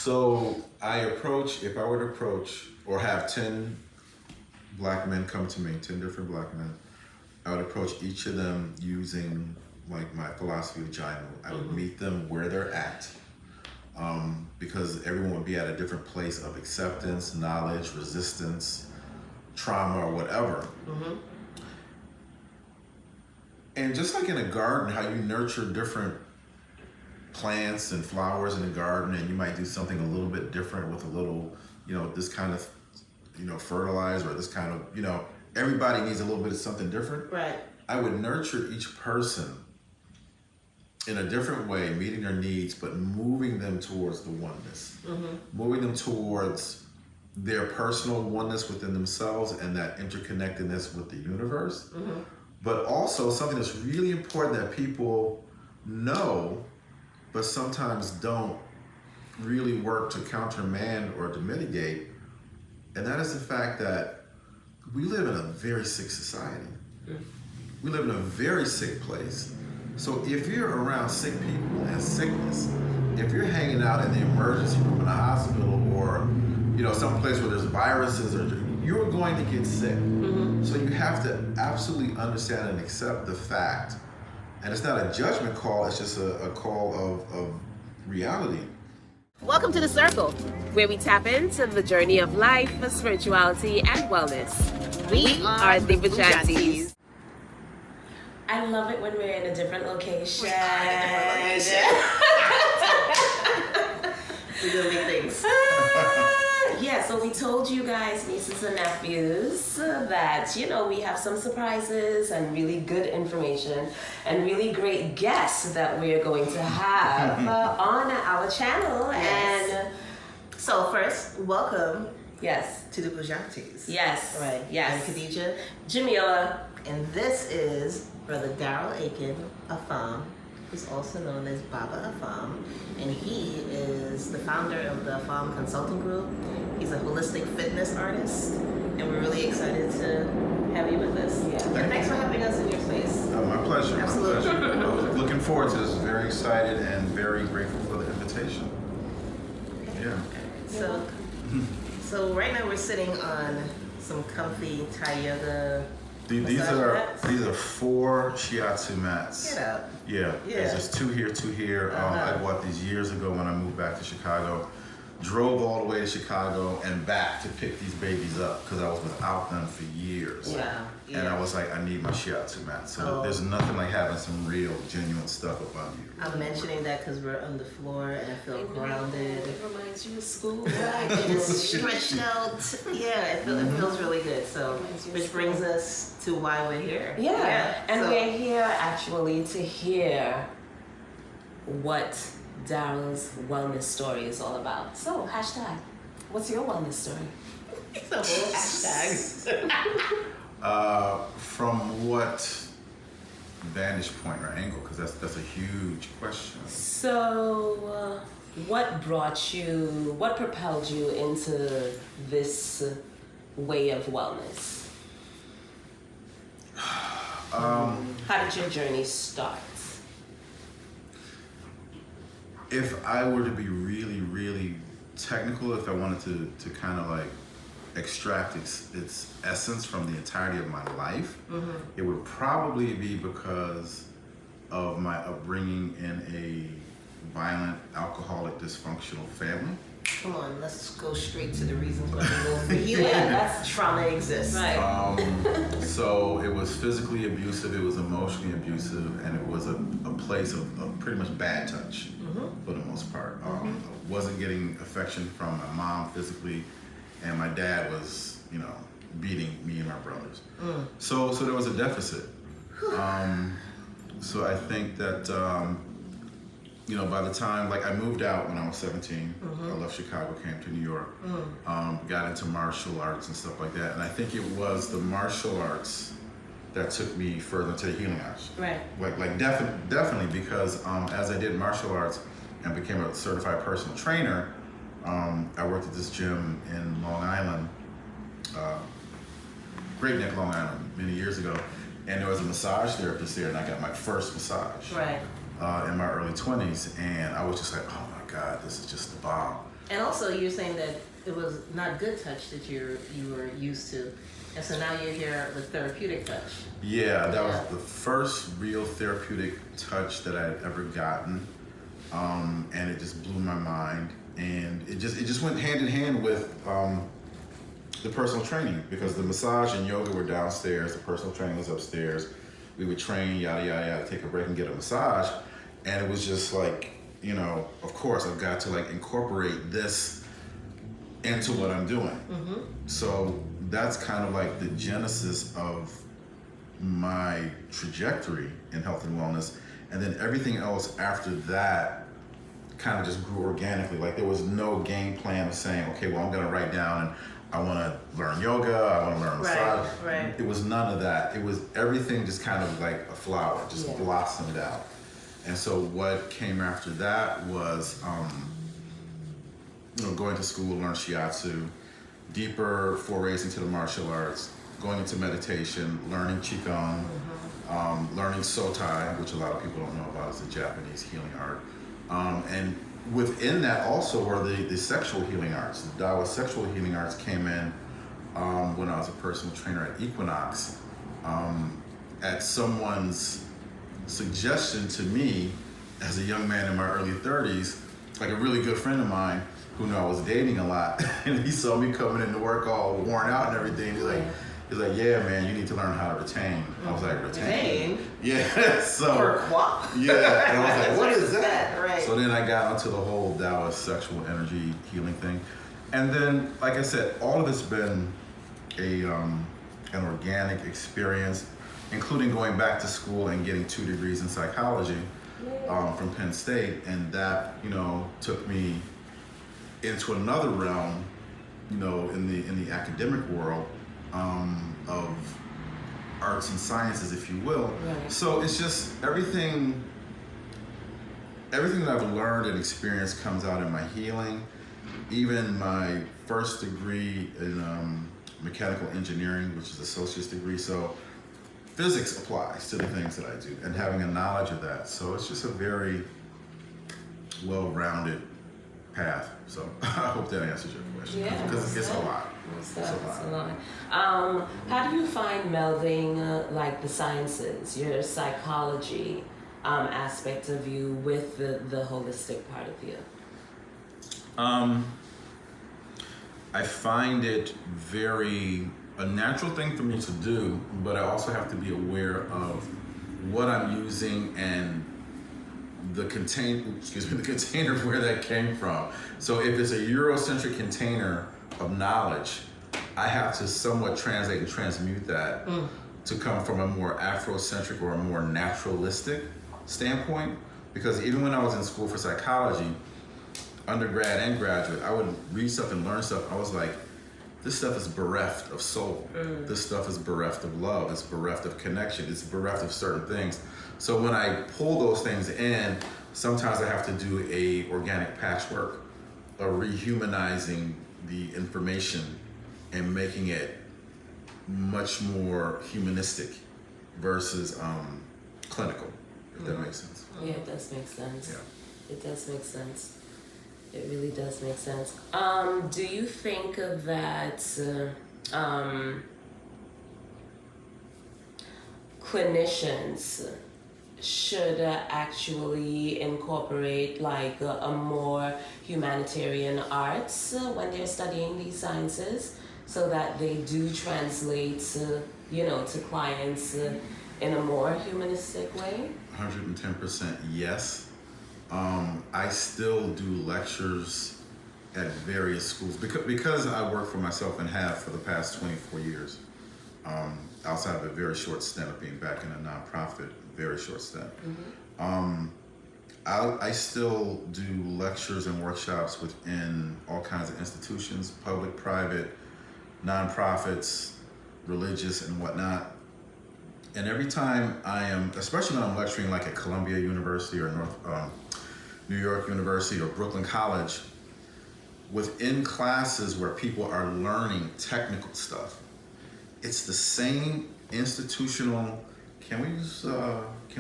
So if I were to approach or have 10 black men come to me, 10 different black men, I would approach each of them using like my philosophy of Jameelah. I would meet them where they're at, because everyone would be at a different place of acceptance, knowledge, resistance, trauma, or whatever. And just like in a garden, how you nurture different plants and flowers in the garden, and you might do something a little bit different with a little, this kind of, fertilizer, or this kind of, everybody needs a little bit of something different. Right. I would nurture each person in a different way, meeting their needs, but moving them towards the oneness, moving them towards their personal oneness within themselves and that interconnectedness with the universe. But also something that's really important that people know, but sometimes don't really work to countermand or to mitigate. And that is the fact that we live in a very sick society. We live in a very sick place. So if you're around sick people and sickness, if you're hanging out in the emergency room in a hospital or, some place where there's viruses, you're going to get sick. So you have to absolutely understand and accept the fact. And it's not a judgment call, it's just a call of reality. Welcome to The Circle, where we tap into the journey of life, spirituality, and wellness. We are the BoujAunties. I love it when we're in a different location. We're doing big things. Yeah, so we told you guys, nieces and nephews, that, we have some surprises and really good information and really great guests that we're going to have on our channel. Yes. And So first, welcome yes, to the BoujAunties. yes, Right. yes. I'm Khadija, Jameelah. and this is Brother Daryl Aiken Afam, who's also known as Baba Afam, and he is the founder of the Afam Consulting Group. He's a holistic fitness artist, and we're really excited to have you with us. Yeah. And thanks for having us in your space. Oh, my pleasure. Absolutely. My pleasure. I was looking forward to this. Very excited and very grateful for the invitation. Yeah. So right now we're sitting on some comfy Thai yoga. These massage are mats. 4 shiatsu mats. Get up. Yeah. Yeah. There's just 2 here, 2 here. I bought these years ago when I moved back to Chicago. Drove all the way to Chicago and back to pick these babies up because I was without them for years. Wow. And I was like, I need my shiatsu mat. So there's nothing like having some real, genuine stuff up on you. I'm mentioning that because we're on the floor and I feel grounded. It reminds you of school. Right, and it's stretched out. Yeah, it feels really good. So, which brings us to why we're here. Yeah, and so, we're here actually to hear what Daryl's wellness story is all about. So, hashtag, what's your wellness story? it's a whole hashtag. From what vantage point or angle? Because that's a huge question. So, what propelled you into this way of wellness? How did your journey start? If I were to be really, really technical, if I wanted to kind of like extract its essence from the entirety of my life, it would probably be because of my upbringing in a violent, alcoholic, dysfunctional family. Come on, let's go straight to the reasons why we go for you. Yeah, that's trauma exists. right. So it was physically abusive, it was emotionally abusive, and it was a place of pretty much bad touch for the most part. I wasn't getting affection from my mom physically, and my dad was, beating me and my brothers. So there was a deficit. So I think that, by the time, I moved out when I was 17, I left Chicago, came to New York, got into martial arts and stuff like that. And I think it was the martial arts that took me further into the healing arts. Right. Definitely, because as I did martial arts and became a certified personal trainer, I worked at this gym in Long Island, Great Neck, Long Island, many years ago. And there was a massage therapist there, and I got my first massage Right. in my early 20s. And I was just like, oh my God, this is just the bomb. And also, you're saying that it was not good touch that you were used to, and so now you're here with therapeutic touch. Yeah, that was the first real therapeutic touch that I had ever gotten, and it just blew my mind. And it just went hand in hand with the personal training, because the massage and yoga were downstairs, the personal training was upstairs. We would train, yada yada yada, take a break and get a massage, and it was just like, you know, of course I've got to like incorporate this into what I'm doing. So that's kind of like the genesis of my trajectory in health and wellness, and then everything else after that kind of just grew organically. Like there was no game plan of saying, okay, well I'm gonna write down and I want to learn yoga, I want to learn massage. Right. It was none of that. It was everything just kind of like a flower, just blossomed out. And so what came after that was, going to school, learn shiatsu, deeper forays into the martial arts, going into meditation, learning qigong, learning sotai, which a lot of people don't know about, is a Japanese healing art. And within that also were the sexual healing arts. The Taoist sexual healing arts came in when I was a personal trainer at Equinox, at someone's suggestion to me as a young man in my early 30s, like a really good friend of mine who knew I was dating a lot, and he saw me coming into work all worn out and everything. He's like, yeah, man, you need to learn how to retain. I was like, retain? Yeah, so. Yeah, and I was like, what is that? Right. So then I got onto the whole Taoist sexual energy healing thing. And then, like I said, all of it's been an organic experience, including going back to school and getting 2 degrees in psychology from Penn State. And that, took me into another realm, in the academic world, of arts and sciences, if you will. Right. So it's just everything that I've learned and experienced comes out in my healing. Even my first degree in mechanical engineering, which is an associate's degree, so physics applies to the things that I do, and having a knowledge of that. So it's just a very well-rounded path. So I hope that answers your question. Yeah, because it's a lot. It's a lot. How do you find melding like the sciences, your psychology aspect of you with the holistic part of you? I find it a natural thing for me to do, but I also have to be aware of what I'm using and the container where that came from. So if it's a Eurocentric container of knowledge, I have to somewhat translate and transmute that to come from a more Afrocentric or a more naturalistic standpoint. Because even when I was in school for psychology, undergrad and graduate, I would read stuff and learn stuff. I was like, this stuff is bereft of soul. This stuff is bereft of love. It's bereft of connection. It's bereft of certain things. So when I pull those things in, sometimes I have to do a organic patchwork of rehumanizing the information and making it much more humanistic versus clinical, if that makes sense. Yeah, it does make sense. Yeah. It does make sense. It really does make sense. Do you think that clinicians should actually incorporate like a more humanitarian arts when they're studying these sciences, so that they do translate to clients in a more humanistic way? 110% yes. I still do lectures at various schools because I work for myself and have for the past 24 years. Outside of a very short stint of being back in a nonprofit, very short stint. I still do lectures and workshops within all kinds of institutions, public, private, nonprofits, religious, and whatnot. And every time I am, especially when I'm lecturing like at Columbia University or New York University or Brooklyn College, within classes where people are learning technical stuff, it's the same institutional. Can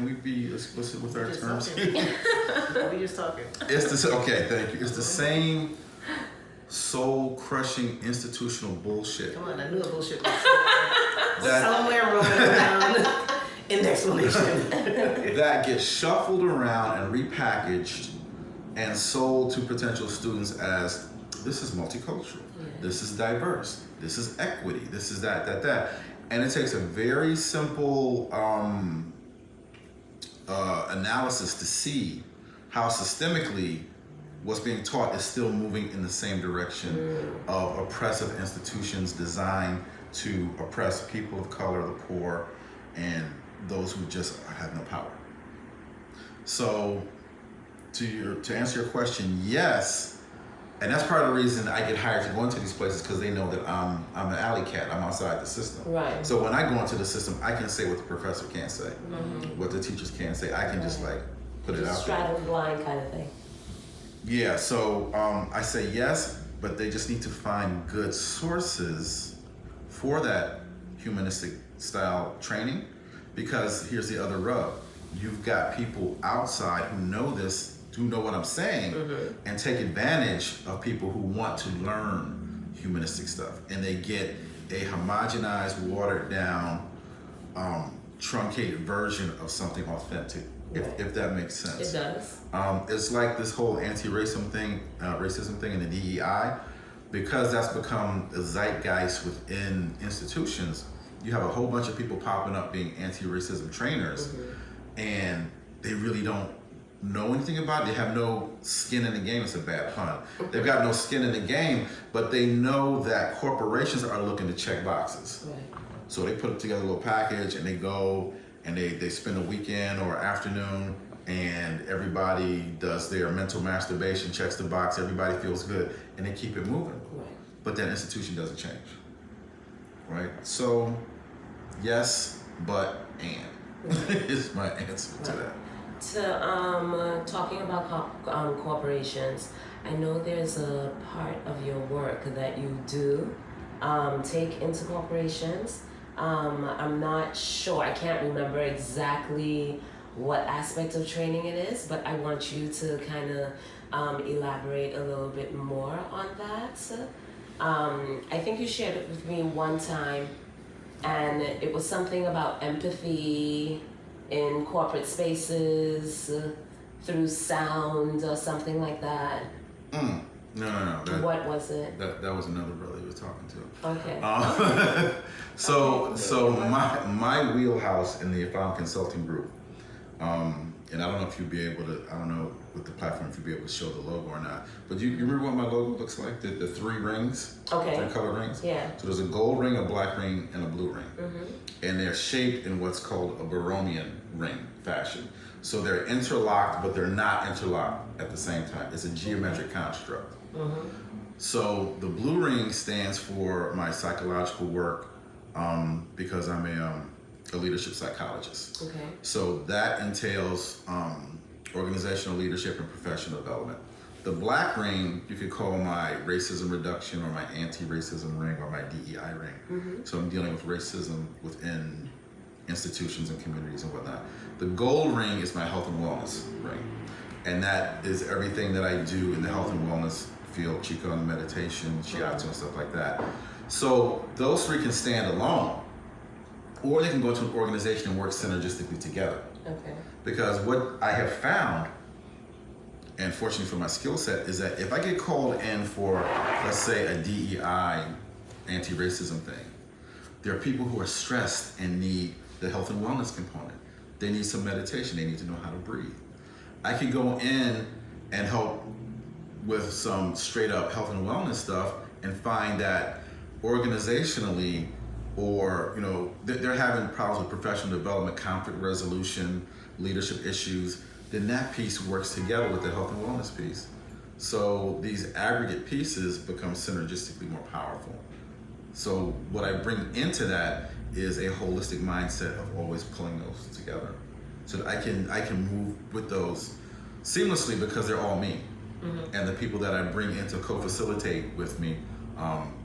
we be explicit with our terms? We just talking. Okay, thank you. It's the same soul-crushing institutional bullshit. Come on, I knew a bullshit was somewhere rolling around in the explanation. That gets shuffled around and repackaged and sold to potential students as, this is multicultural, this is diverse, this is equity, this is that. And it takes a very simple analysis to see how systemically what's being taught is still moving in the same direction of oppressive institutions designed to oppress people of color, the poor, and those who just have no power. So to answer your question, yes, and that's part of the reason I get hired to go into these places, because they know that I'm an alley cat. I'm outside the system. Right. So when I go into the system, I can say what the professor can't say, what the teachers can't say. I can just like put it out there. Straddle the line kind of thing. Yeah. So I say yes, but they just need to find good sources for that humanistic style training, because here's the other rub. You've got people outside who know this, who know what I'm saying, and take advantage of people who want to learn humanistic stuff. And they get a homogenized, watered down, truncated version of something authentic, if that makes sense. It does. It's like this whole anti-racism thing, in the DEI, because that's become a zeitgeist within institutions. You have a whole bunch of people popping up being anti-racism trainers, and they really don't know anything about it. They have no skin in the game. It's a bad pun. They've got no skin in the game, but they know that corporations are looking to check boxes. Right. So they put together a little package, and they go and they spend a weekend or afternoon, and everybody does their mental masturbation, checks the box, everybody feels good, and they keep it moving. Right. But that institution doesn't change. Right? So yes, but and is my answer to that. To talking about corporations, I know there's a part of your work that you do take into corporations. I'm not sure, I can't remember exactly what aspect of training it is, but I want you to kind of elaborate a little bit more on that. I think you shared it with me one time, and it was something about empathy in corporate spaces through sound or something like that. No. What was it? That was another brother you were talking to. Okay. So my wheelhouse in the Found Consulting Group, and I don't know if you'd be able to, I don't know with the platform if you'd be able to show the logo or not, but you remember what my logo looks like? The three rings? Okay. Three color rings? Yeah. So there's a gold ring, a black ring, and a blue ring. And they're shaped in what's called a Baronian ring fashion. So they're interlocked, but they're not interlocked at the same time. It's a geometric construct. So the blue ring stands for my psychological work, because I'm a leadership psychologist. Okay. So that entails organizational leadership and professional development. The black ring you could call my racism reduction or my anti-racism ring or my DEI ring. So I'm dealing with racism within institutions and communities and whatnot. The gold ring is my health and wellness ring. And that is everything that I do in the health and wellness field, Qigong, meditation, shiatsu, and stuff like that. So those three can stand alone, or they can go to an organization and work synergistically together. Okay. Because what I have found, and fortunately for my skill set, is that if I get called in for, let's say, a DEI anti-racism thing, there are people who are stressed and need the health and wellness component. They need some meditation. They need to know how to breathe. I can go in and help with some straight up health and wellness stuff and find that organizationally, or they're having problems with professional development, conflict resolution, leadership issues, then that piece works together with the health and wellness piece. So these aggregate pieces become synergistically more powerful. So what I bring into that is a holistic mindset of always pulling those together, so that I can move with those seamlessly, because they're all me. And the people that I bring in to co-facilitate with me,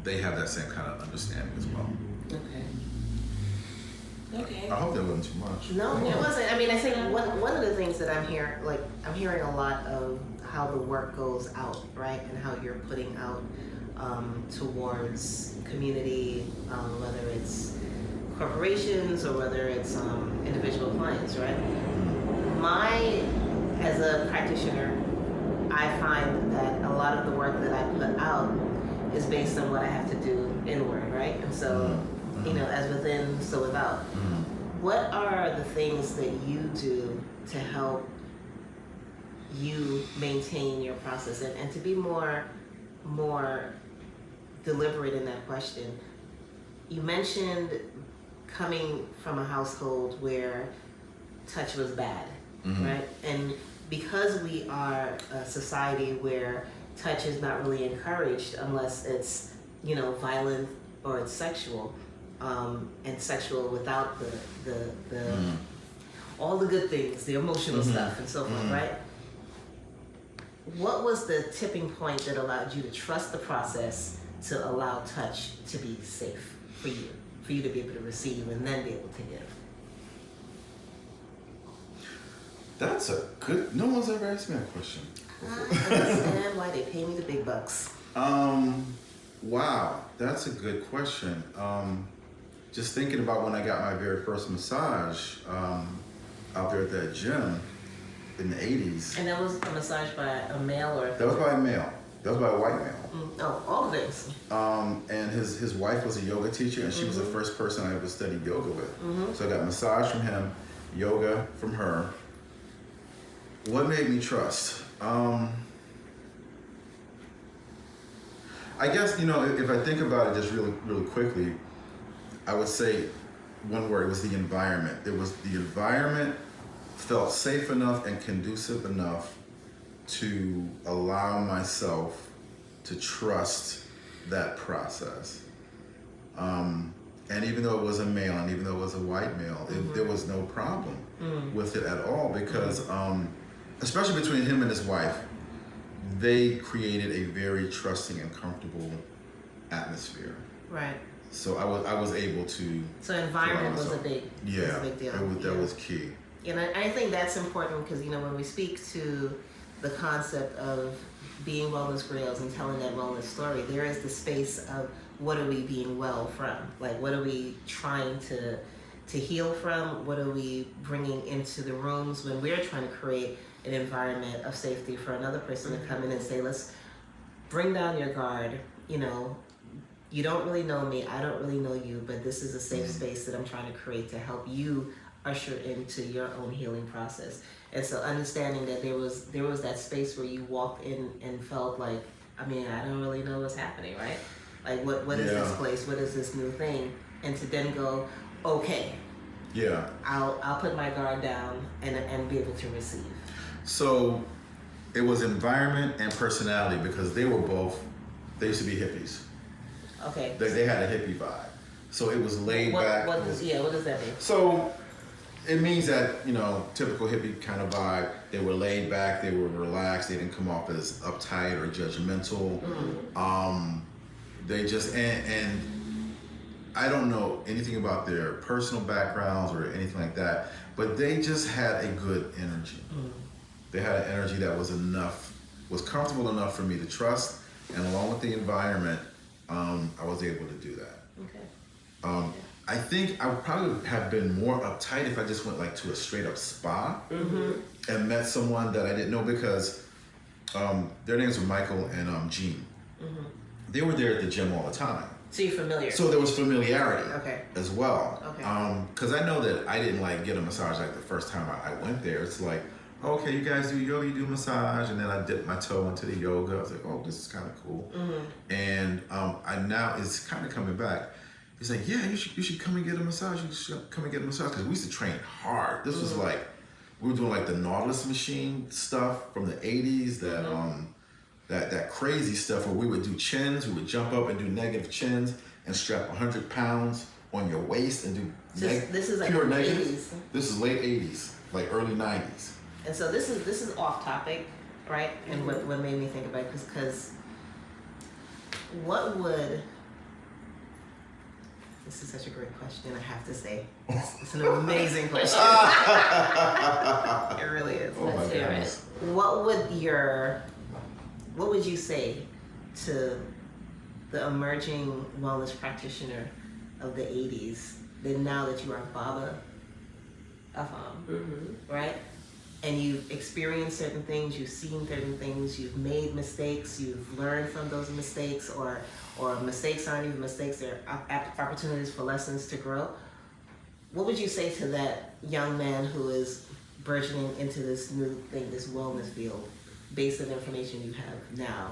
they have that same kind of understanding as well. Okay. I hope that wasn't too much. No, it wasn't. I mean, I think one of the things that I'm hearing a lot of how the work goes out, right? And how you're putting out towards community, whether it's corporations or whether it's individual clients, right? As a practitioner, I find that a lot of the work that I put out is based on what I have to do inward, right? And so, as within, so without. What are the things that you do to help you maintain your process? And to be more deliberate in that question, you mentioned coming from a household where touch was bad, right? And because we are a society where touch is not really encouraged unless it's, violent or it's sexual, and sexual without the all the good things, the emotional stuff and so forth, right? What was the tipping point that allowed you to trust the process to allow touch to be safe for you to be able to receive and then be able to give? That's a good. No one's ever asked me that question. I understand why they pay me the big bucks. Wow, that's a good question. Just thinking about when I got my very first massage out there at that gym in the 80s. And that was a massage by a male or? That was by a male. That was by a white male. Oh, all things. And his wife was a yoga teacher, and she was the first person I ever studied yoga with. So I got massage from him, yoga from her. What made me trust? I guess, if I think about it just really, really quickly, I would say one word, it was the environment. The environment felt safe enough and conducive enough to allow myself to trust that process. And even though it was a male and even though it was a white male, there was no problem with it at all because, especially between him and his wife, they created a very trusting and comfortable atmosphere. Right. So I was able to. So environment was a big deal. That was key. And I think that's important because when we speak to the concept of being wellness grills and telling that wellness story, there is the space of what are we being well from? Like what are we trying to heal from? What are we bringing into the rooms when we're trying to create an environment of safety for another person to come in and say, let's bring down your guard. You don't really know me, I don't really know you, but this is a safe space that I'm trying to create to help you usher into your own healing process. And so understanding that there was that space where you walked in and felt like, I don't really know what's happening, right? Like what is this place? What is this new thing? And to then go, okay. Yeah. I'll put my guard down and be able to receive. So it was environment and personality because they used to be hippies. Okay. They had a hippie vibe. So it was laid back. What does that mean? So it means that, typical hippie kind of vibe, they were laid back, they were relaxed, they didn't come off as uptight or judgmental. They just, and I don't know anything about their personal backgrounds or anything like that, but they just had a good energy. They had an energy that was comfortable enough for me to trust, and along with the environment, I was able to do that. Okay. I think I would probably have been more uptight if I just went to a straight up spa and met someone that I didn't know because their names were Michael and Jean. They were there at the gym all the time. So you're familiar. So there was familiarity as well. Okay. Because I know that I didn't get a massage the first time I went there. It's like, okay, you guys do yoga, you do massage, and then I dipped my toe into the yoga. I was like, oh, this is kind of cool. And I now it's kind of coming back. He's like, yeah, you should come and get a massage. You should come and get a massage because we used to train hard. This was we were doing the Nautilus machine stuff from the 80s. That crazy stuff where we would do chins. We would jump up and do negative chins and strap 100 pounds on your waist and do this is pure the negative. 80s. This is late 80s, early 90s. And so this is off topic, right? And what made me think about it because what would, this is such a great question, I have to say. It's an amazing question. It really is. Oh my goodness. what would you say to the emerging wellness practitioner of the 80s, then now that you are Baba Afam, right? And you've experienced certain things, you've seen certain things, you've made mistakes, you've learned from those mistakes, or mistakes aren't even mistakes, they're opportunities for lessons to grow. What would you say to that young man who is burgeoning into this new thing, this wellness field, based on the information you have now?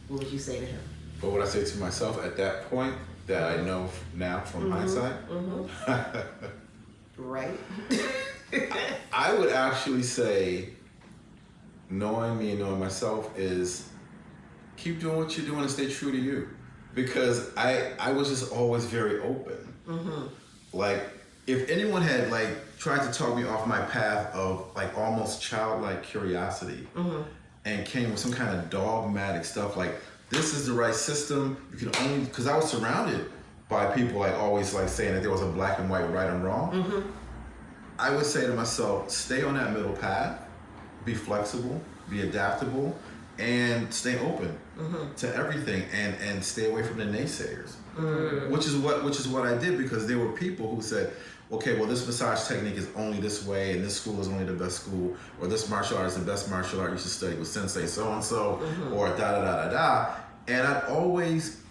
What would you say to him? What would I say to myself at that point that I know now from hindsight? Right? I would actually say, knowing me and knowing myself, is keep doing what you're doing and stay true to you. Because I was just always very open. Like, if anyone had tried to talk me off my path of almost childlike curiosity and came with some kind of dogmatic stuff like, this is the right system, you can only, because I was surrounded by people always saying that there was a black and white, right and wrong. I would say to myself, stay on that middle path, be flexible, be adaptable, and stay open to everything, and stay away from the naysayers. Which is what I did, because there were people who said, okay, well, this massage technique is only this way, and this school is only the best school, or this martial art is the best martial art, you should study with sensei so-and-so, or da-da-da-da-da. And I've always,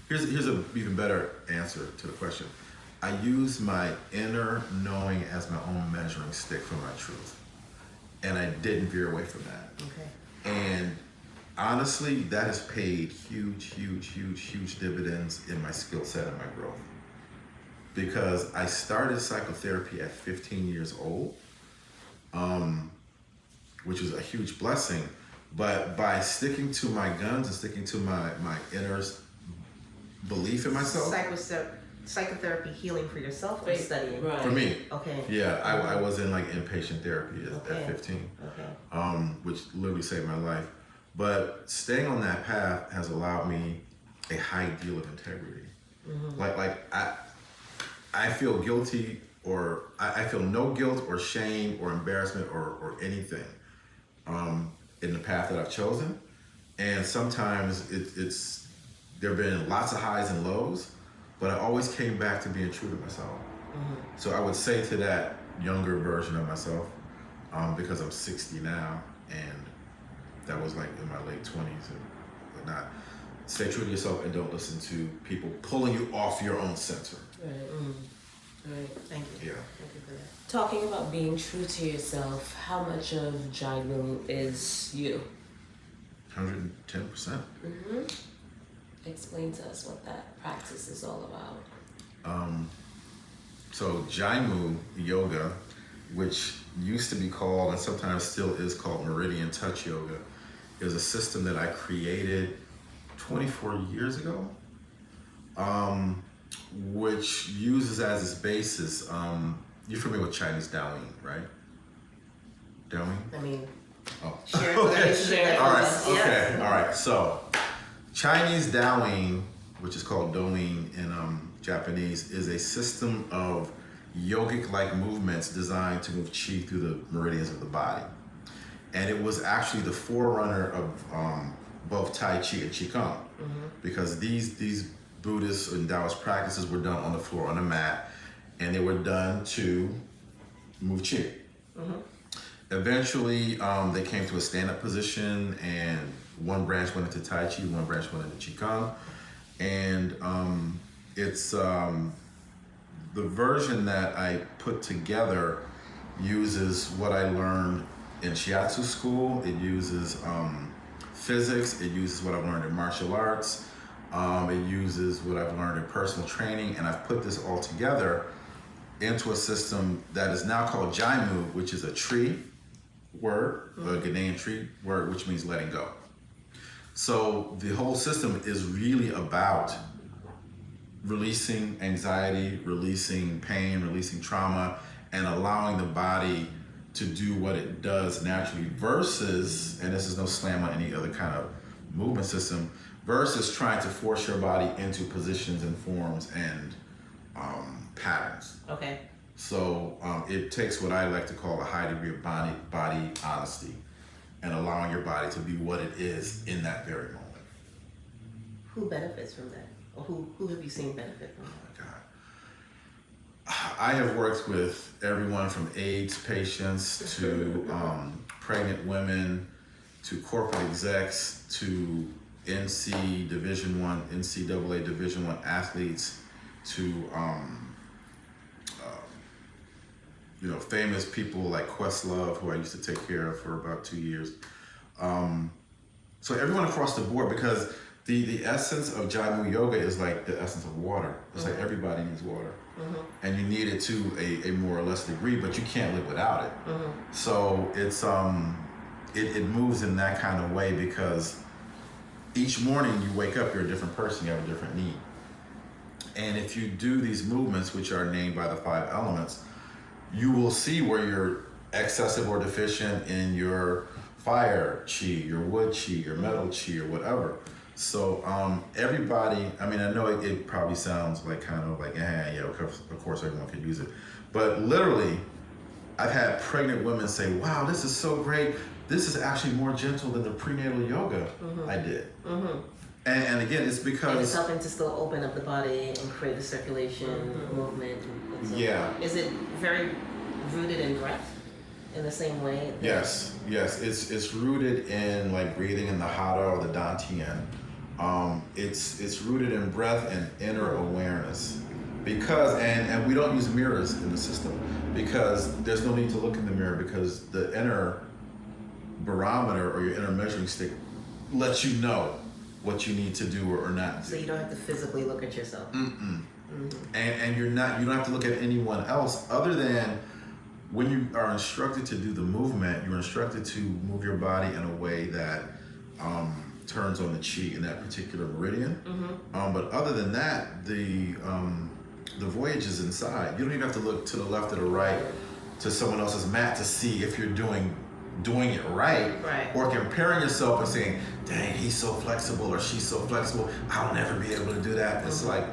here's a even better answer to the question. I use my inner knowing as my own measuring stick for my truth. And I didn't veer away from that. Okay. And honestly, that has paid huge dividends in my skill set and my growth. Because I started psychotherapy at 15 years old, which was a huge blessing. But by sticking to my guns and sticking to my inner belief in myself. Psychotherapy healing for yourself or studying? Right. For me. Okay. Yeah, I was in inpatient therapy at 15, which literally saved my life. But staying on that path has allowed me a high deal of integrity. I feel guilty, or I feel no guilt or shame or embarrassment or anything in the path that I've chosen. And sometimes it's there have been lots of highs and lows, but I always came back to being true to myself. So I would say to that younger version of myself, because I'm 60 now, and that was in my late 20s and whatnot, stay true to yourself and don't listen to people pulling you off your own center. Right. Thank you. Yeah. Thank you for that. Talking about being true to yourself, how much of Jameelah is you? 110%. Explain to us what that practice is all about. So Jameelah yoga, which used to be called and sometimes still is called Meridian Touch Yoga, is a system that I created 24 years ago, which uses as its basis, you're familiar with Chinese Daoyin, right? Daoyin? I mean, Oh. share it with us. Share it All with right, us. okay, all right. So Chinese Daoyin, which is called Douyin in Japanese, is a system of yogic-like movements designed to move chi through the meridians of the body. And it was actually the forerunner of both Tai Chi and Qigong, because these Buddhist and Taoist practices were done on the floor, on a mat, and they were done to move chi. Eventually, they came to a stand-up position, and one branch went into Tai Chi, one branch went into Qigong, and it's the version that I put together uses what I learned in Shiatsu school. It uses physics. It uses what I've learned in martial arts. It uses what I've learned in personal training, and I've put this all together into a system that is now called Jameelah, which is a tree word, a Ghanaian tree word, which means letting go. So the whole system is really about releasing anxiety, releasing pain, releasing trauma, and allowing the body to do what it does naturally versus, and this is no slam on any other kind of movement system, versus trying to force your body into positions and forms and patterns. Okay. So it takes what I like to call a high degree of body honesty. and allowing your body to be what it is in that very moment. Who benefits from that? Or who have you seen benefit from that? Oh my God. I have worked with everyone from AIDS patients to pregnant women to corporate execs to NCAA Division I athletes to famous people like Questlove, who I used to take care of for about 2 years. So everyone across the board, because the essence of Jameelah yoga is like the essence of water. It's like everybody needs water, and you need it to a more or less degree, but you can't live without it. So it's it moves in that kind of way, because each morning you wake up, you're a different person, you have a different need. And if you do these movements, which are named by the 5 elements, you will see where you're excessive or deficient in your fire chi, your wood chi, your metal chi, or whatever. So everybody, I mean, I know it probably sounds like kind of like, yeah, of course everyone could use it. But literally, I've had pregnant women say, wow, this is so great. This is actually more gentle than the prenatal yoga I did. And again, it's because... And it's helping to still open up the body and create a circulation, movement. And so Yeah. Is it very rooted in breath in the same way? Yes. It's rooted in like breathing in the Hatha or the Dantian. It's rooted in breath and inner awareness. Because, and we don't use mirrors in the system, because there's no need to look in the mirror, because the inner barometer or your inner measuring stick lets you know what you need to do or not do. So you don't have to physically look at yourself. And you don't have to look at anyone else, other than when you are instructed to do the movement, you're instructed to move your body in a way that turns on the chi in that particular meridian. But other than that, the voyage is inside. You don't even have to look to the left or the right to someone else's mat to see if you're doing it right, or comparing yourself and saying, dang, he's so flexible or she's so flexible, I'll never be able to do that. It's like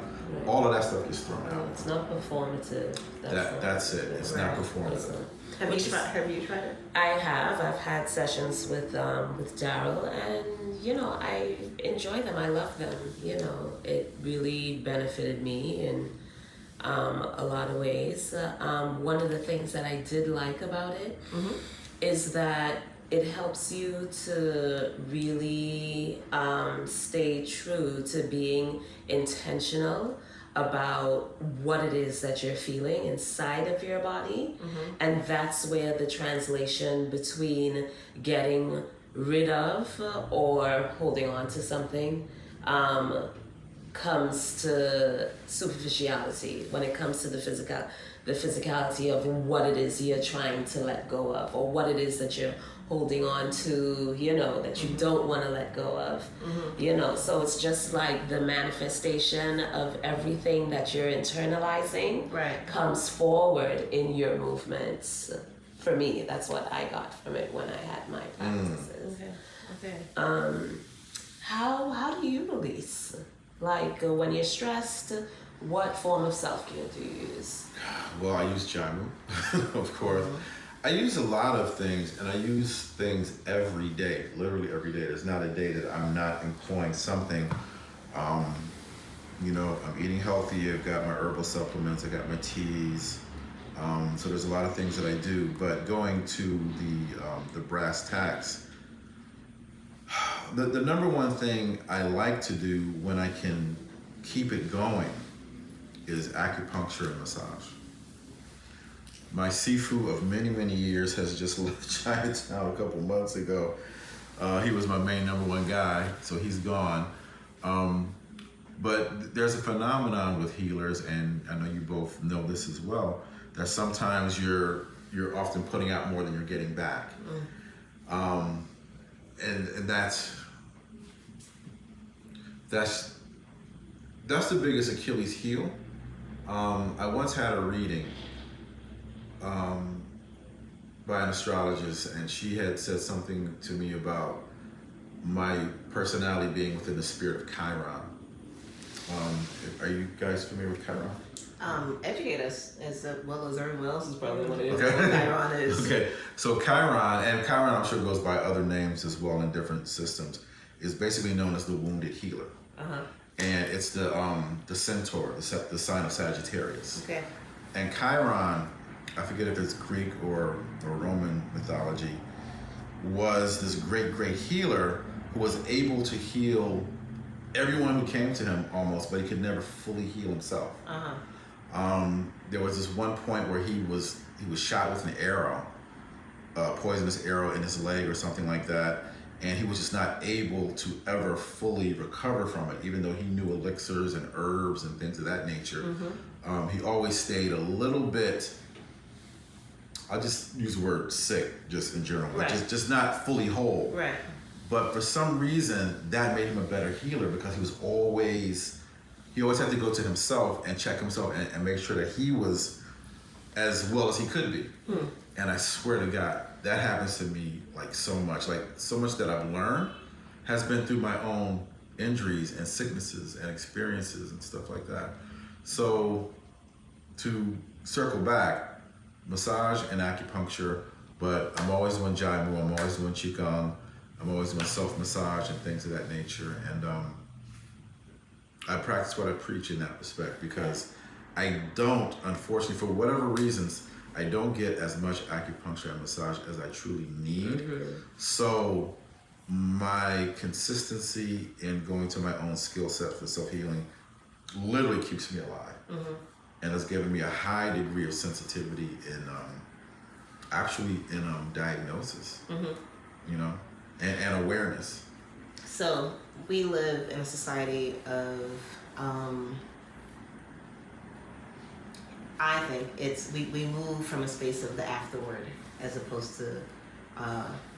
all of that stuff gets thrown out. It's not performative. That's it. It's not performative. Have you tried it? I have. I've had sessions with Daryl, and I enjoy them. I love them. It really benefited me in a lot of ways. One of the things that I did like about it is that it helps you to really stay true to being intentional about what it is that you're feeling inside of your body. And that's where the translation between getting rid of or holding on to something comes to superficiality, when it comes to the physicality of what it is you're trying to let go of, or what it is that you're holding on to, that you don't want to let go of. So it's just like the manifestation of everything that you're internalizing comes forward in your movements. For me, that's what I got from it when I had my practices. Okay. How do you release? Like when you're stressed, what form of self-care do you use? Well, I use Jameelah, of course. I use a lot of things, and I use things every day, literally every day. There's not a day that I'm not employing something. I'm eating healthy. I've got my herbal supplements. I got my teas. So there's a lot of things that I do. But going to the brass tacks, the number one thing I like to do when I can keep it going is acupuncture and massage. My Sifu of many, many years has just left Chinatown a couple months ago. He was my main number one guy, so he's gone. But there's a phenomenon with healers, and I know you both know this as well, that sometimes you're often putting out more than you're getting back. And that's the biggest Achilles heel. I once had a reading by an astrologist, and she had said something to me about my personality being within the spirit of Chiron. Are you guys familiar with Chiron? Educate us as well as everyone else is probably want to know Okay. what Chiron is. Okay, so Chiron, and Chiron I'm sure goes by other names as well in different systems, is basically known as the wounded healer. And it's the centaur, the sign of Sagittarius. Okay. And Chiron, I forget if it's Greek or Roman mythology, was this great healer who was able to heal everyone who came to him almost, but he could never fully heal himself. There was this one point where he was shot with an arrow, a poisonous arrow in his leg or something like that, and he was just not able to ever fully recover from it, even though he knew elixirs and herbs and things of that nature. He always stayed a little bit, I'll just use the word sick just in general, Right. just not fully whole. Right. But for some reason, that made him a better healer because he always had to go to himself and check himself and make sure that he was as well as he could be. And I swear to God, that happens to me so much that I've learned has been through my own injuries and sicknesses and experiences and stuff like that. So to circle back, massage and acupuncture, but I'm always doing Jameelah, I'm always doing Qigong, I'm always doing self-massage and things of that nature. And I practice what I preach in that respect because I don't, unfortunately, for whatever reasons, I don't get as much acupuncture and massage as I truly need. So my consistency in going to my own skill set for self-healing literally keeps me alive. And has given me a high degree of sensitivity in diagnosis, and awareness. So we live in a society of, I think we move from a space of the afterward as opposed to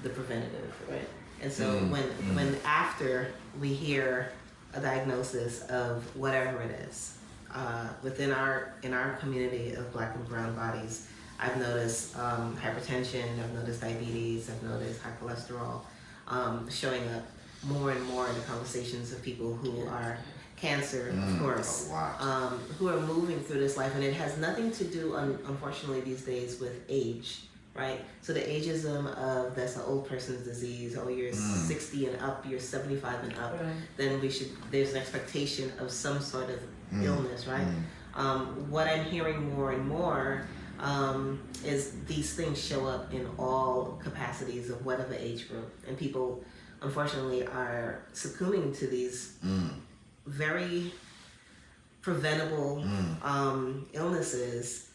the preventative, right? And so when after we hear a diagnosis of whatever it is, in our community of Black and brown bodies, I've noticed hypertension, I've noticed diabetes, I've noticed high cholesterol showing up more and more in the conversations of people who are cancer, of course, who are moving through this life. And it has nothing to do, unfortunately, these days with age, right? So the ageism of that's an old person's disease, oh, you're 60 and up, you're 75 and up, then there's an expectation of some sort of illness, right? What I'm hearing more and more is these things show up in all capacities of whatever age group, and people unfortunately are succumbing to these very preventable illnesses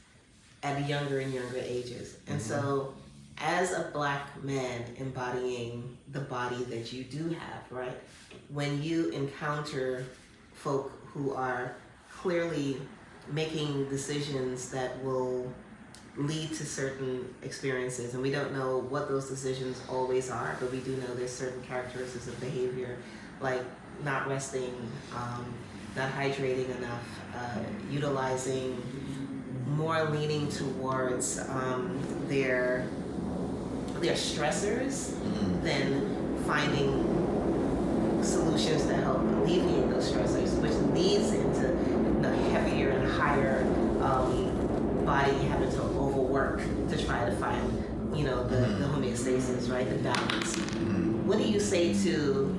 at younger and younger ages. And so as a Black man embodying the body that you do have, right, when you encounter folk who are clearly making decisions that will lead to certain experiences, and we don't know what those decisions always are, but we do know there's certain characteristics of behavior, like not resting, not hydrating enough, utilizing, more leaning towards their stressors than finding solutions that help alleviate those stressors, which leads into the heavier and higher body having to overwork to try to find, the homeostasis, right, the balance. What do you say to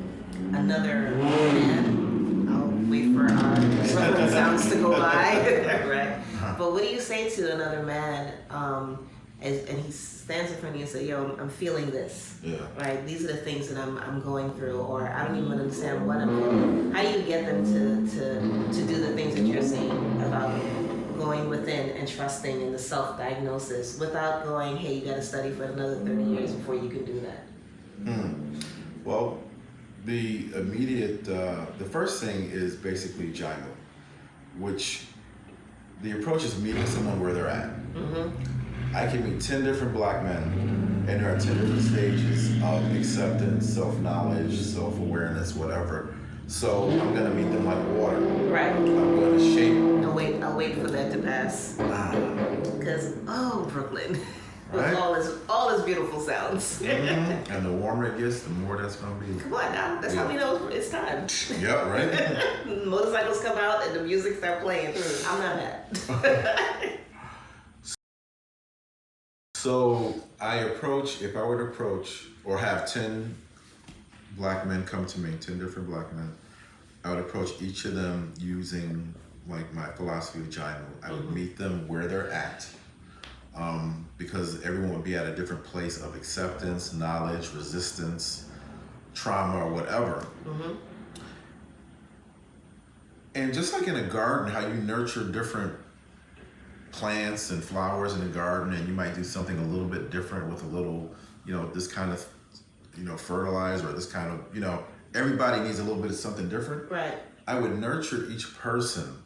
another man? I'll wait for our sounds to go by, right? But what do you say to another man, and he stands in front of you and says, yo, I'm feeling this, right? These are the things that I'm going through, or I don't even understand what I'm feeling. How do you get them to do the things that you're saying about going within and trusting in the self-diagnosis without going, hey, you got to study for another 30 years before you can do that? Well, the immediate, the first thing is basically Jameelah, which the approach is meeting someone where they're at. I can meet 10 different Black men, and there are 10 different stages of acceptance, self-knowledge, self-awareness, whatever. So I'm gonna meet them like water. Right. I'm gonna shape. I'll wait for that to pass. Because Brooklyn, Right? all this beautiful sounds. And the warmer it gets, the more that's gonna be. Come on now, that's how we know it's time. Yep, right? Motorcycles come out and the music start playing, I'm not mad. So if I were to approach or have 10 black men come to me, 10 different black men, I would approach each of them using like my philosophy of Jameelah. I would meet them where they're at, because everyone would be at a different place of acceptance, knowledge, resistance, trauma, or whatever. And just like in a garden, how you nurture different plants and flowers in the garden, and you might do something a little bit different with a little, this kind of, fertilizer, or this kind of, everybody needs a little bit of something different. Right. I would nurture each person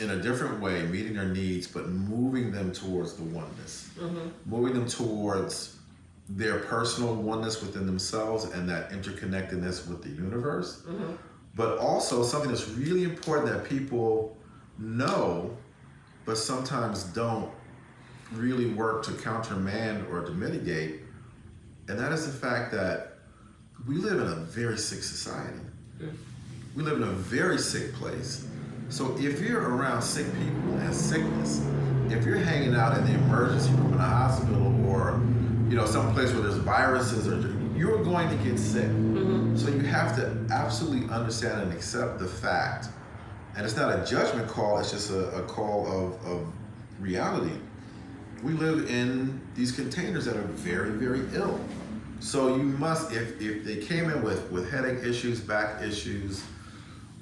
in a different way, meeting their needs, but moving them towards the oneness, moving them towards their personal oneness within themselves and that interconnectedness with the universe. But also something that's really important that people know, but sometimes don't really work to countermand or to mitigate, and that is the fact that we live in a very sick society. We live in a very sick place. So if you're around sick people and sickness, if you're hanging out in the emergency room in a hospital or some place where there's viruses, or you're going to get sick. So you have to absolutely understand and accept the fact, and it's not a judgment call, it's just a call of reality. We live in these containers that are very, very ill. So you must, if they came in with headache issues, back issues,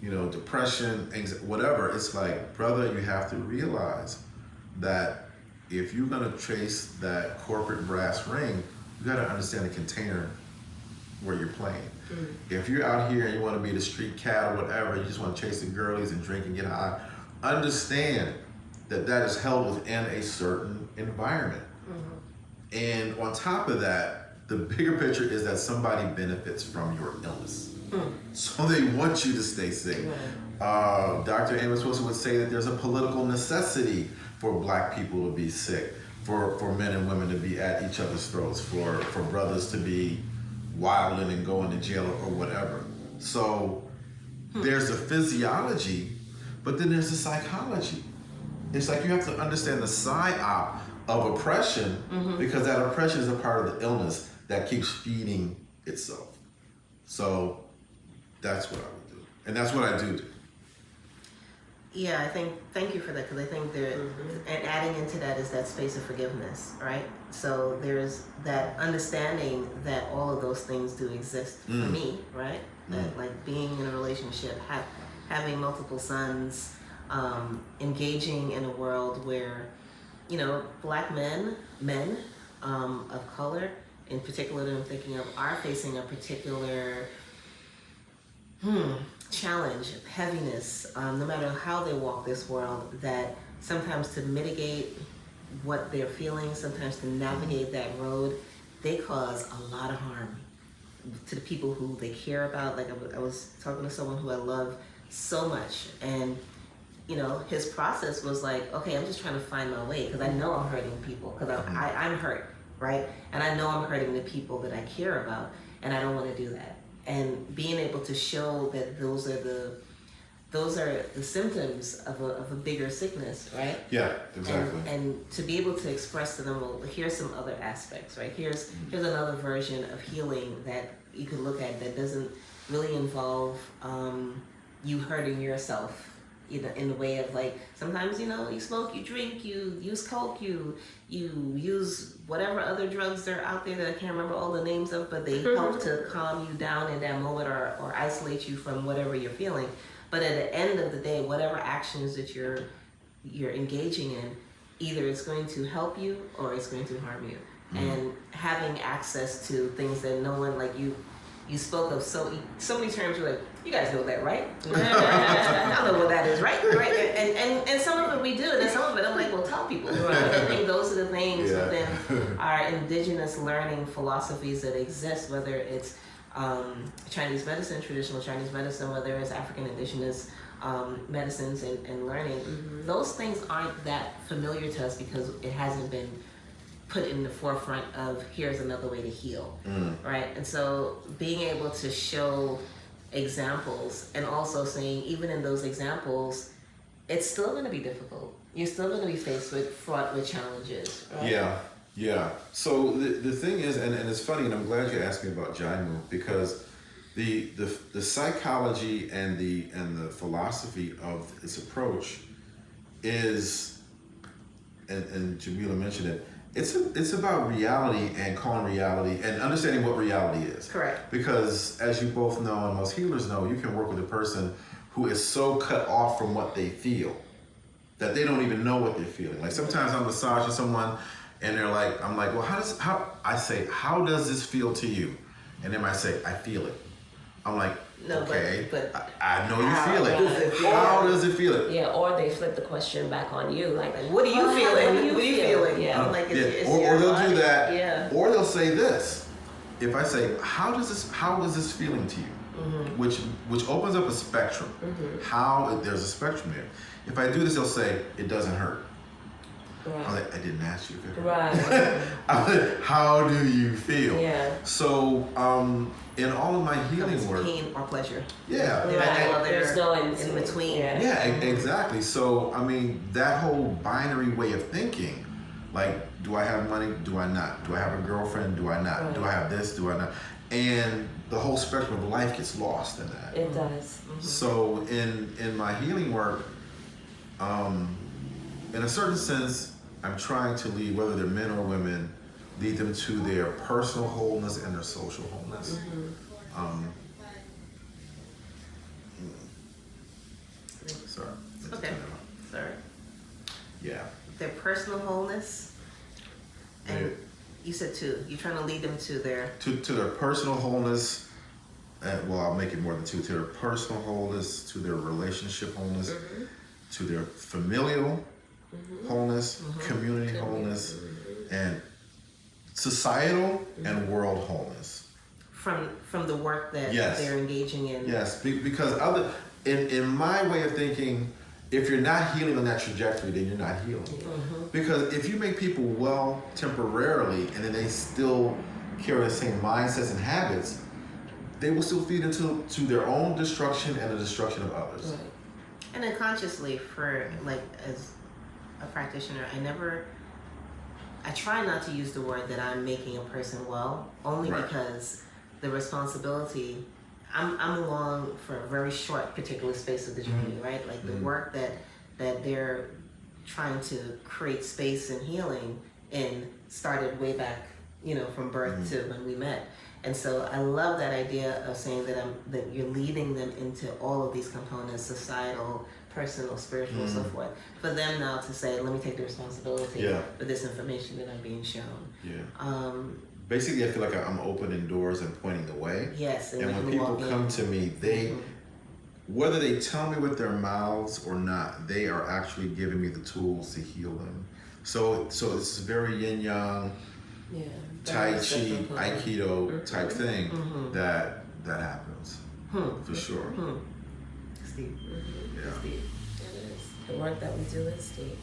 depression, anxiety, whatever, it's like, brother, you have to realize that if you're gonna chase that corporate brass ring, you gotta understand the container where you're playing. If you're out here and you wanna be the street cat or whatever, you just wanna chase the girlies and drink and get high, understand that is held within a certain environment. And on top of that, the bigger picture is that somebody benefits from your illness. So they want you to stay sick. Dr. Amos Wilson would say that there's a political necessity for black people to be sick, for men and women to be at each other's throats, for brothers to be wilding and going to jail or whatever. So there's a physiology, but then there's a psychology. It's like you have to understand the psyop of oppression, because that oppression is a part of the illness that keeps feeding itself. So that's what I would do. And that's what I do. Yeah, thank you for that, because I think and adding into that is that space of forgiveness, right? So there's that understanding that all of those things do exist for me, right? That like being in a relationship, having multiple sons, engaging in a world where, black men of color, in particular that I'm thinking of, are facing a particular challenge, heaviness, no matter how they walk this world, that sometimes to mitigate what they're feeling, sometimes to navigate that road, they cause a lot of harm to the people who they care about. Like I was talking to someone who I love so much, and his process was like, okay, I'm just trying to find my way, because I know I'm hurting people, because I'm hurt, right? And I know I'm hurting the people that I care about, and I don't want to do that. And being able to show that those are the symptoms of a bigger sickness, right? Yeah, exactly. And to be able to express to them, well, here's some other aspects, right? Here's another version of healing that you could look at that doesn't really involve you hurting yourself, in the way of like, sometimes, you smoke, you drink, you use coke, you use whatever other drugs are out there that I can't remember all the names of, but they help to calm you down in that moment or isolate you from whatever you're feeling. But at the end of the day, whatever actions that you're engaging in, either it's going to help you or it's going to harm you. And having access to things that no one, like you spoke of so many terms, you're like, you guys know that, right? I know what that is, right? And some of it we do, and then some of it I'm like, well, tell people. I think those are the things within our indigenous learning philosophies that exist, whether it's Chinese medicine, traditional Chinese medicine, whether it's African indigenous medicines and learning. Those things aren't that familiar to us because it hasn't been put in the forefront of here's another way to heal, right? And so being able to show examples, and also saying even in those examples, it's still going to be difficult. You're still going to be fraught with challenges, right? Yeah. So the thing is, and it's funny, and I'm glad you asked me about Jameelah, because the psychology and the philosophy of its approach is, and Jameelah mentioned it, it's about reality and calling reality and understanding what reality is. Correct. Because as you both know, and most healers know, you can work with a person who is so cut off from what they feel that they don't even know what they're feeling. Like sometimes I'm massaging someone and they're like, I'm like, well, how does this feel to you? And they might say, I feel it. I'm like, No, okay, but I know you feel it. does it feel? How does it feel it? Yeah, or they flip the question back on you, like what are you "Oh, feeling? What are you feeling? Yeah. Yeah. Like it's Or your they'll body. do that. Yeah. Or they'll say this. If I say, how is this feeling to you? Which opens up a spectrum. There's a spectrum there. If I do this, they'll say, it doesn't hurt. Right. I'm like, I didn't ask you if it hurt. Right. I'm like, how do you feel? Yeah. So in all of my healing It's work, pain or pleasure. yeah. There's Right. no other There's no in between. Yeah. Yeah, exactly. So, I mean, that whole binary way of thinking, like, do I have money? Do I not? Do I have a girlfriend? Do I not? Right. Do I have this? Do I not? And the whole spectrum of life gets lost in that. It does. So, in my healing work, in a certain sense, I'm trying to lead, whether they're men or women, lead them to their personal wholeness and their social wholeness. Sorry. Okay. Sorry. Yeah. Their personal wholeness. And They- you said two. You're trying to lead them to their To their personal wholeness, well, I'll make it more than two, to their personal wholeness, to their relationship wholeness, to their familial wholeness, community wholeness, and societal and world wholeness. from the work that Yes. they're engaging in. Yes, because in my way of thinking, if you're not healing on that trajectory, then you're not healing. Because if you make people well temporarily and then they still carry the same mindsets and habits, they will still feed into their own destruction and the destruction of others. Right. And then consciously, for like as a practitioner, I try not to use the word that I'm making a person well, only Right. because the responsibility, I'm along for a very short particular space of the journey, right? Like the work that they're trying to create space and healing in started way back, from birth to when we met. And so I love that idea of saying that you're leading them into all of these components, societal, personal, spiritual, so forth. For them now to say, let me take the responsibility Yeah. for this information that I'm being shown. Yeah. Basically, I feel like I'm opening doors and pointing the way. Yes, And when we people walk in. come to me, whether they tell me with their mouths or not, they are actually giving me the tools to heal them. So it's very yin yang, Yeah. Tai Balance Chi, that component. Aikido type thing that happens for sure. Steve. Yeah. Steve. It is. The work that we do is deep.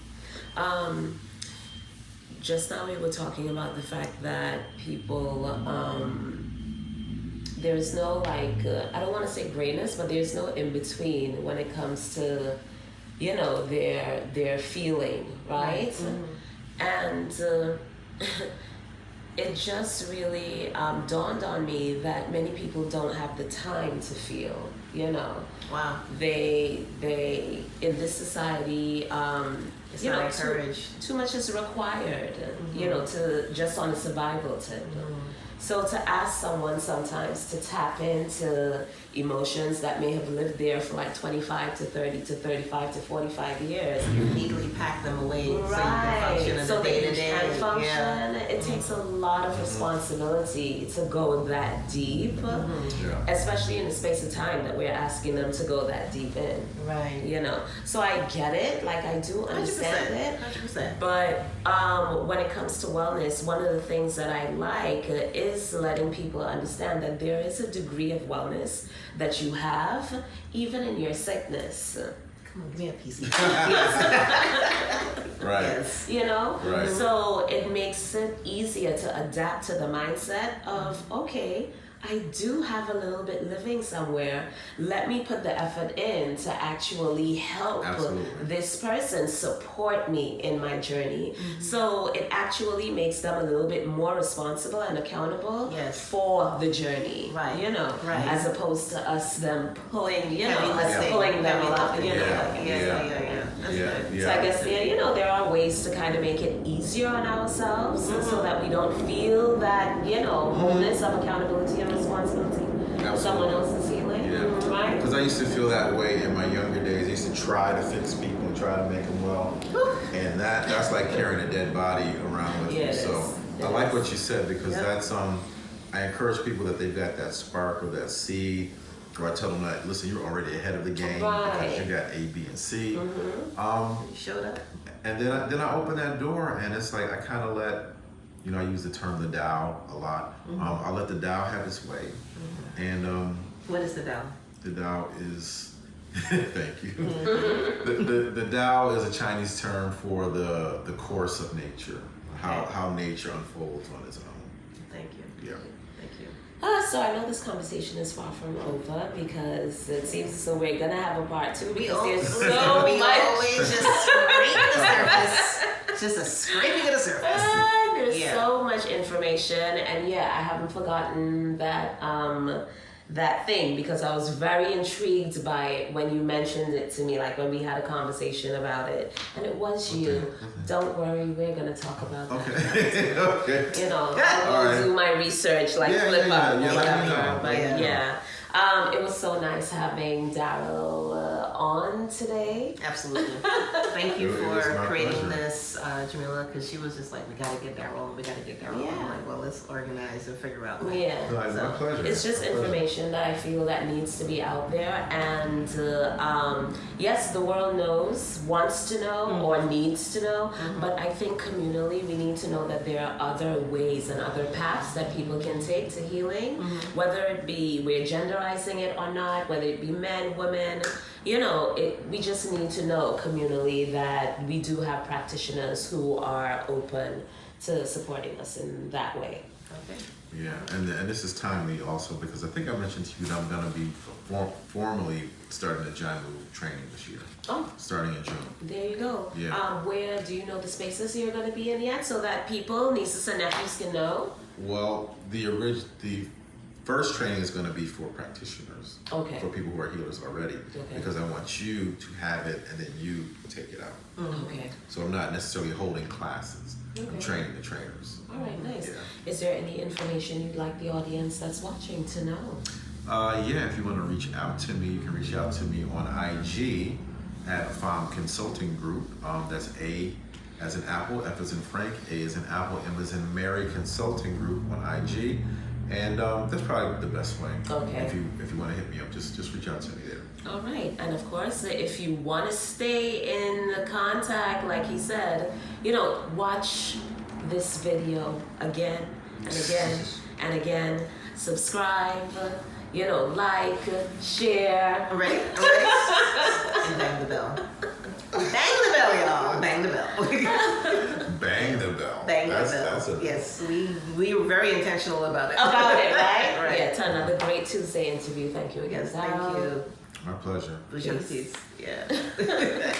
Just now we were talking about the fact that people, there's no I don't want to say greatness, but there's no in between when it comes to, their feeling, right? And it just really dawned on me that many people don't have the time to feel, Wow. they in this society It's not encouraged. too much is required to just on a survival tip. So to ask someone sometimes to tap into emotions that may have lived there for like 25 to 30 to 35 to 45 years. You neatly pack them away so you can Right, function in so the that day you to day. can function. It takes a lot of responsibility to go that deep, Yeah. especially in the space of time that we're asking them to go that deep in. Right. So I get it, like I do understand it. 100%. But when it comes to wellness, one of the things that I like is letting people understand that there is a degree of wellness that you have even in your sickness. Come on, give me a piece. Right. Yes. So it makes it easier to adapt to the mindset of, okay, I do have a little bit living somewhere. Let me put the effort in to actually help this person support me in my journey. So it actually makes them a little bit more responsible and accountable for the journey. Right. You know, Right. as opposed to us them pulling, you know, Heavy pulling them lifting. up, you know. That's good. So I guess you know, there are ways to kind of make it easier on ourselves so that we don't feel that, you know, wholeness of accountability and responsibility for someone else's healing. Right? Because I used to feel that way in my younger days. I used to try to fix people and try to make them well. And that's like carrying a dead body around with you. So I like what you said, because that's I encourage people that they've got that spark or that seed. Or I tell them that, listen, you're already ahead of the game because you got A, B, and C. You showed up. And then I open that door, and it's like I kind of let, you know, I use the term the Tao a lot. I let the Tao have its way. And What is the Tao? the Tao is, thank you. The Tao is a Chinese term for the course of nature, how nature unfolds on its own. Thank you. Yeah. Thank you. So I know this conversation is far from over, because it seems as though we're gonna have a part 2, because there's so we much. always just scrape the surface. Just a scraping of the surface. There's so much information, and I haven't forgotten that thing, because I was very intrigued by it when you mentioned it to me, like when we had a conversation about it, and it was you. Don't worry, we're gonna talk about that. Okay. Okay. You know, I'll go do my research, like flip up or whatever. But it was so nice having Daryl on today. Absolutely. Thank you It was for my creating pleasure. this, Jameelah, because she was just like, we gotta get Daryl. Yeah. I'm like, well, let's organize and figure out. Yeah. No, it's my pleasure. It's just My pleasure. information that I feel that needs to be out there, and yes, the world wants to know, or needs to know, but I think communally we need to know that there are other ways and other paths that people can take to healing, whether it be we're genderizing it or not, whether it be men, women, you know, we just need to know communally that we do have practitioners who are open to supporting us in that way. Okay. Yeah, and this is timely also, because I think I mentioned to you that I'm going to be formally starting the Jameelah training this year. Oh. Starting in June. There you go. Yeah. Where do you know the spaces you're going to be in yet, so that people, nieces and nephews, can know? Well, the first training is going to be for practitioners. Okay. For people who are healers already. Okay. Because I want you to have it and then you take it out. Okay. So I'm not necessarily holding classes. I'm training the trainers. All right, nice. Yeah. Is there any information you'd like the audience that's watching to know? If you want to reach out to me, you can reach out to me on IG at FOM Consulting Group. That's A as in Apple, F as in Frank, A as in Apple, M as in Mary Consulting Group on IG. And that's probably the best way. Okay. If you want to hit me up, just reach out to me there. All right, and of course, if you want to stay in contact, like he said, you know, watch this video again and again and again. Subscribe, you know, like, share. I'm ready. And bang the bell. Bang the bell, y'all. Bang the bell. Bang the bell. Bang the bell. That's a Yes, we were very intentional about it. About it, right? Right. Yeah, to another great Tuesday interview. Thank you again. Yes, thank you. My pleasure. BoujAunties. Yeah.